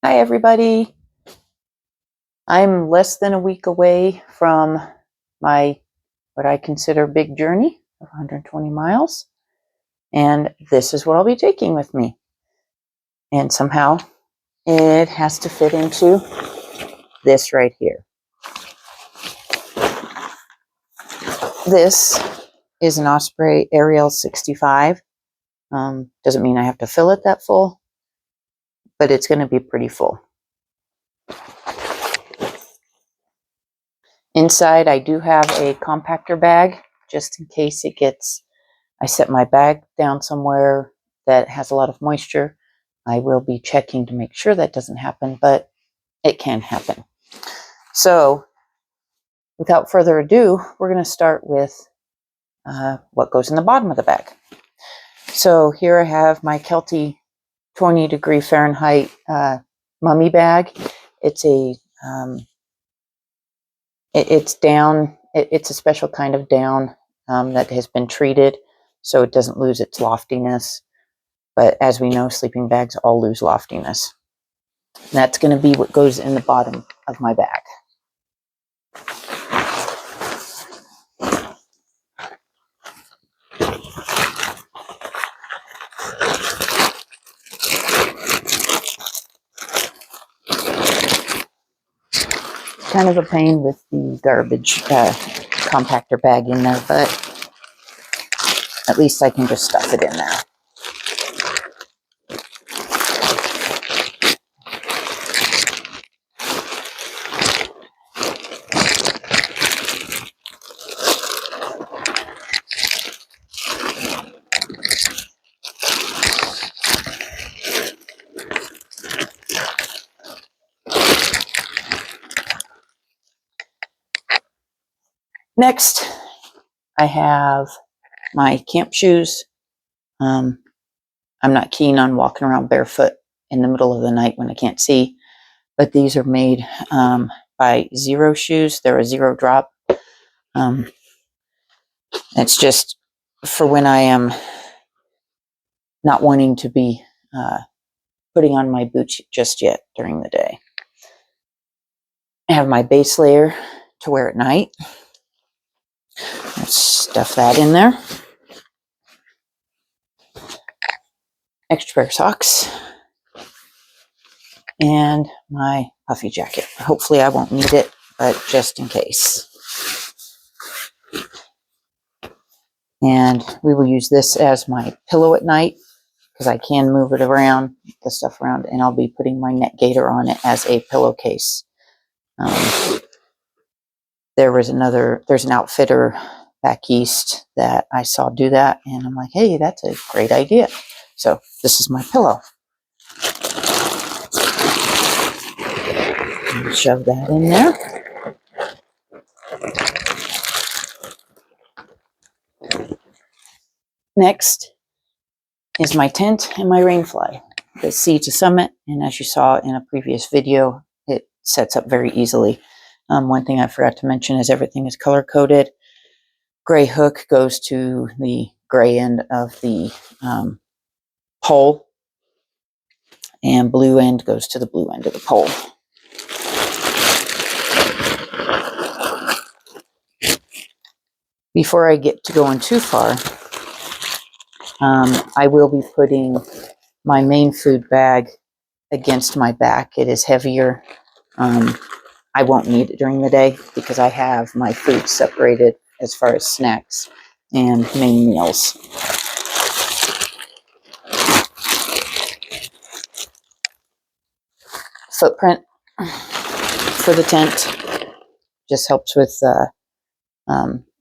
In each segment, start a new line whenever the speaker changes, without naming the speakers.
Hi everybody. I'm less than a week away from my what I consider big journey of 120 miles, and this is what I'll be taking with me. And somehow it has to fit into this right here. This is an Osprey Ariel 65. Doesn't mean I have to fill it that full, but it's going to be pretty full. Inside, I do have a compactor bag just in case I set my bag down somewhere that has a lot of moisture. I will be checking to make sure that doesn't happen, but it can happen. So without further ado, we're going to start with what goes in the bottom of the bag. So here I have my Kelty 20 degree Fahrenheit mummy bag. It's a it's down. It's a special kind of down that has been treated so it doesn't lose its loftiness. But as we know, sleeping bags all lose loftiness. And that's going to be what goes in the bottom of my bag. Kind of a pain with the garbage compactor bag in there, but at least I can just stuff it in there. Next, I have my camp shoes. I'm not keen on walking around barefoot in the middle of the night when I can't see, but these are made by Zero Shoes. They're a zero drop. It's just for when I am not wanting to be putting on my boots just yet during the day. I have my base layer to wear at night. Let's stuff that in there. Extra pair of socks. And my puffy jacket. Hopefully I won't need it, but just in case. And we will use this as my pillow at night because I can move it around, the stuff around, and I'll be putting my neck gaiter on it as a pillowcase. There's an outfitter back east that I saw do that, and I'm like, hey, that's a great idea. So this is my pillow. Shove that in there. Next is my tent and my rainfly. The Sea to Summit, and as you saw in a previous video, it sets up very easily. One thing I forgot to mention is everything is color coded. Gray hook goes to the gray end of the pole, and blue end goes to the blue end of the pole. Before I get to going too far, I will be putting my main food bag against my back. It is heavier. I won't need it during the day because I have my food separated as far as snacks and main meals. Footprint for the tent just helps with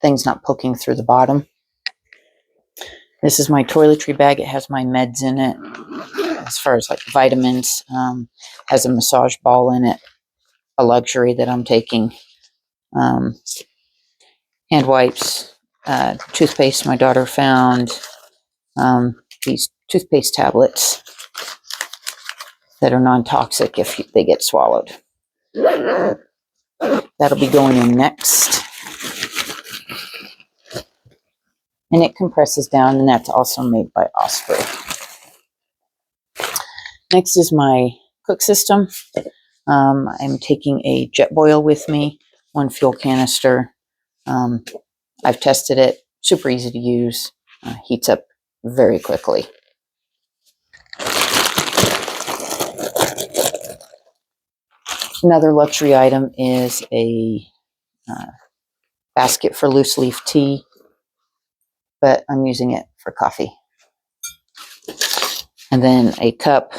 things not poking through the bottom. This is my toiletry bag. It has my meds in it as far as like vitamins. Has a massage ball in it, a luxury that I'm taking. Hand wipes, toothpaste my daughter found, these toothpaste tablets that are non-toxic if they get swallowed. That'll be going in next. And it compresses down, and that's also made by Osprey. Next is my cook system. I'm taking a jet boil with me, 1 fuel canister. I've tested it, super easy to use, heats up very quickly. Another luxury item is a basket for loose leaf tea, but I'm using it for coffee. And then a cup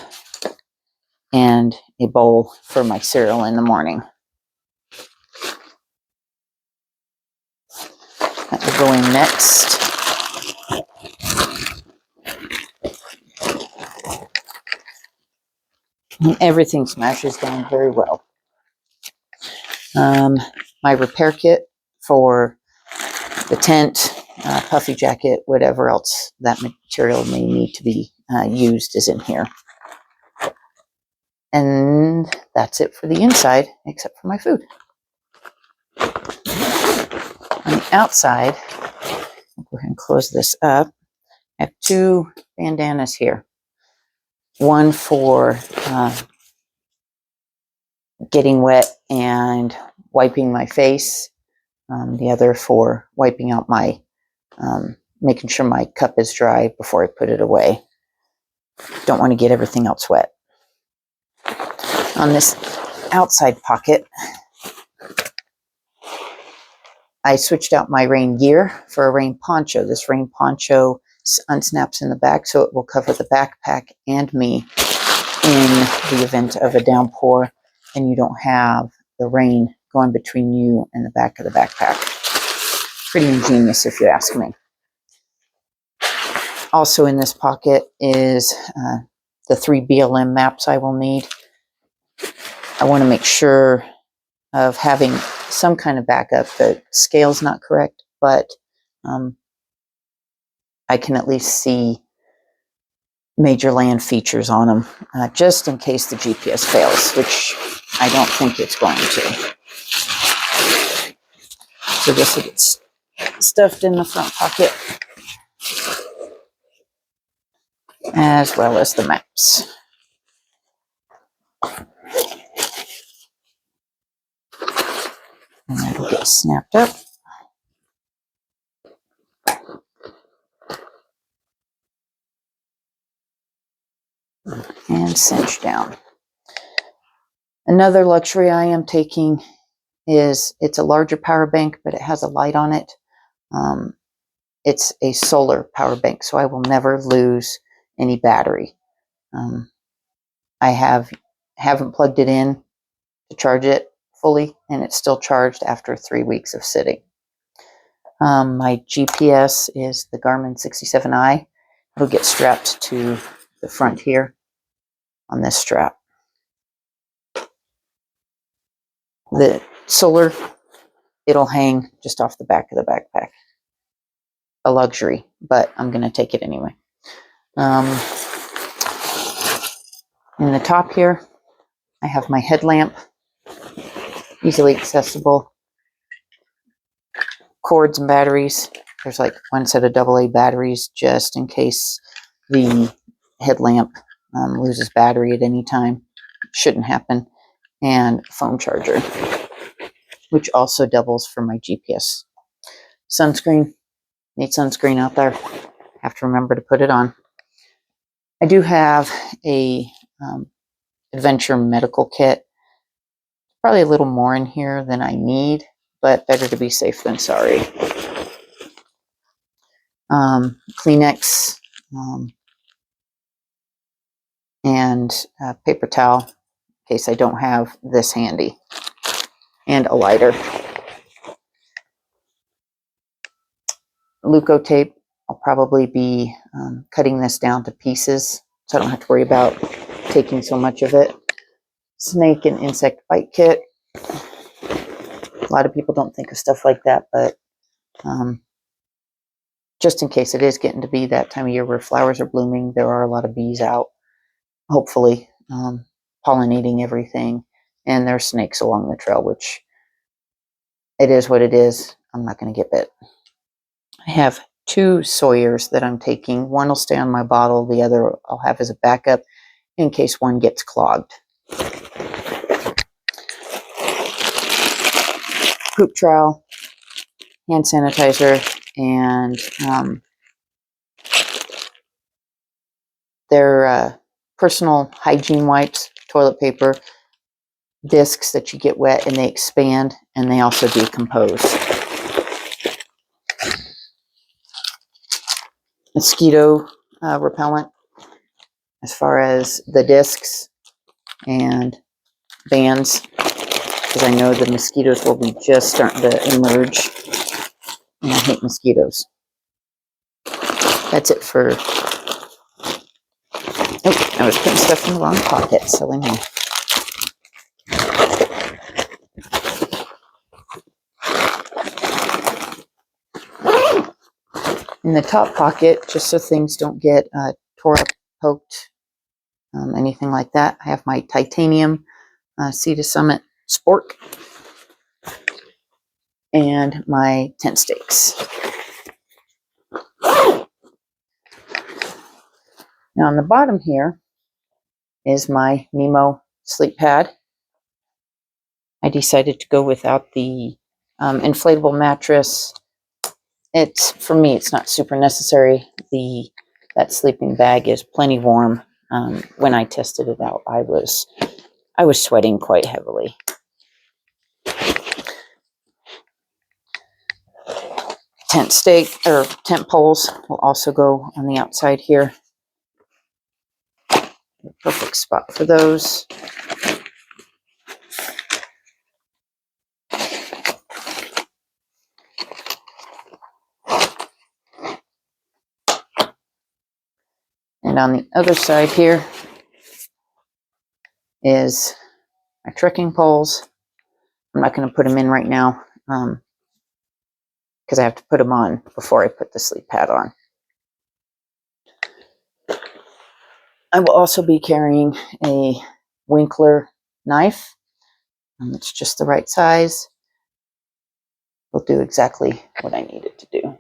and a bowl for my cereal in the morning. That will go in next. And everything smashes down very well. My repair kit for the tent, puffy jacket, whatever else that material may need to be used is in here. And that's it for the inside, except for my food. On the outside, I'll go ahead and close this up. I have 2 bandanas here. One for getting wet and wiping my face. The other for wiping out my, making sure my cup is dry before I put it away. Don't want to get everything else wet. On this outside pocket, I switched out my rain gear for a rain poncho. This rain poncho unsnaps in the back, so it will cover the backpack and me in the event of a downpour, and you don't have the rain going between you and the back of the backpack. Pretty ingenious, if you ask me. Also in this pocket is the 3 BLM maps I will need. I want to make sure of having some kind of backup. The scale's not correct, but I can at least see major land features on them, just in case the GPS fails, which I don't think it's going to. So this will get stuffed in the front pocket, as well as the maps. And that'll get snapped up. And cinch down. Another luxury I am taking is, it's a larger power bank, but it has a light on it. It's a solar power bank, so I will never lose any battery. I haven't plugged it in to charge it fully, and it's still charged after 3 weeks of sitting. My GPS is the Garmin 67i. It'll get strapped to the front here on this strap. The solar, it'll hang just off the back of the backpack. A luxury, but I'm going to take it anyway. In the top here, I have my headlamp, easily accessible. Cords and batteries. There's like 1 set of AA batteries just in case the headlamp loses battery at any time. Shouldn't happen. And phone charger, which also doubles for my GPS. Sunscreen. Need sunscreen out there. Have to remember to put it on. I do have a adventure medical kit. Probably a little more in here than I need, but better to be safe than sorry. Kleenex and paper towel in case I don't have this handy, and a lighter. Leuco tape. I'll probably be cutting this down to pieces so I don't have to worry about taking so much of it. Snake and insect bite kit. A lot of people don't think of stuff like that, but just in case it is getting to be that time of year where flowers are blooming, there are a lot of bees out, hopefully, pollinating everything, and there's snakes along the trail, which it is what it is. I'm not going to get bit. I have 2 Sawyers that I'm taking. One will stay on my bottle, the other I'll have as a backup in case one gets clogged. poop trowel, hand sanitizer, and their personal hygiene wipes, toilet paper, discs that you get wet and they expand and they also decompose. Mosquito repellent as far as the discs and bands, because I know the mosquitoes will be just starting to emerge and I hate mosquitoes. That's it for... Oh, I was putting stuff in the wrong pocket, silly me. In the top pocket, just so things don't get tore up, poked, anything like that, I have my titanium Sea to Summit spork and my tent stakes. Now on the bottom here is my Nemo sleep pad. I decided to go without the inflatable mattress. It's, for me, it's not super necessary. That sleeping bag is plenty warm. When I tested it out, I was sweating quite heavily. Tent stake or tent poles will also go on the outside here. Perfect spot for those. And on the other side here is my trekking poles. I'm not going to put them in right now because I have to put them on before I put the sleep pad on. I will also be carrying a Winkler knife. It's just the right size. Will do exactly what I need it to do.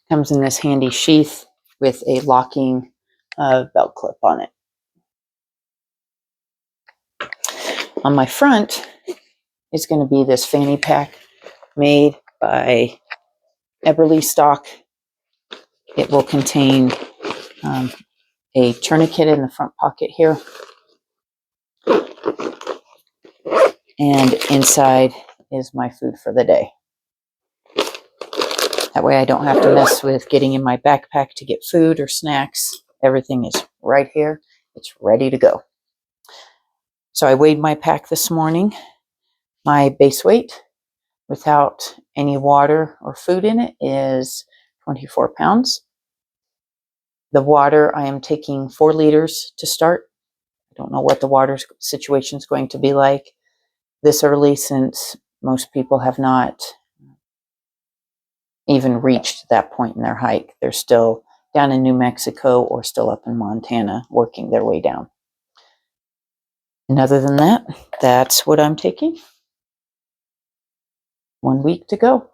Comes in this handy sheath with a locking belt clip on it. On my front is going to be this fanny pack made by Eberly Stock. It will contain a tourniquet in the front pocket here. And inside is my food for the day. That way I don't have to mess with getting in my backpack to get food or snacks. Everything is right here. It's ready to go. So I weighed my pack this morning. My base weight without any water or food in it is 24 pounds. The water, I am taking 4 liters to start. I don't know what the water situation is going to be like this early, since most people have not even reached that point in their hike. They're still down in New Mexico or still up in Montana working their way down. And other than that, that's what I'm taking. 1 week to go.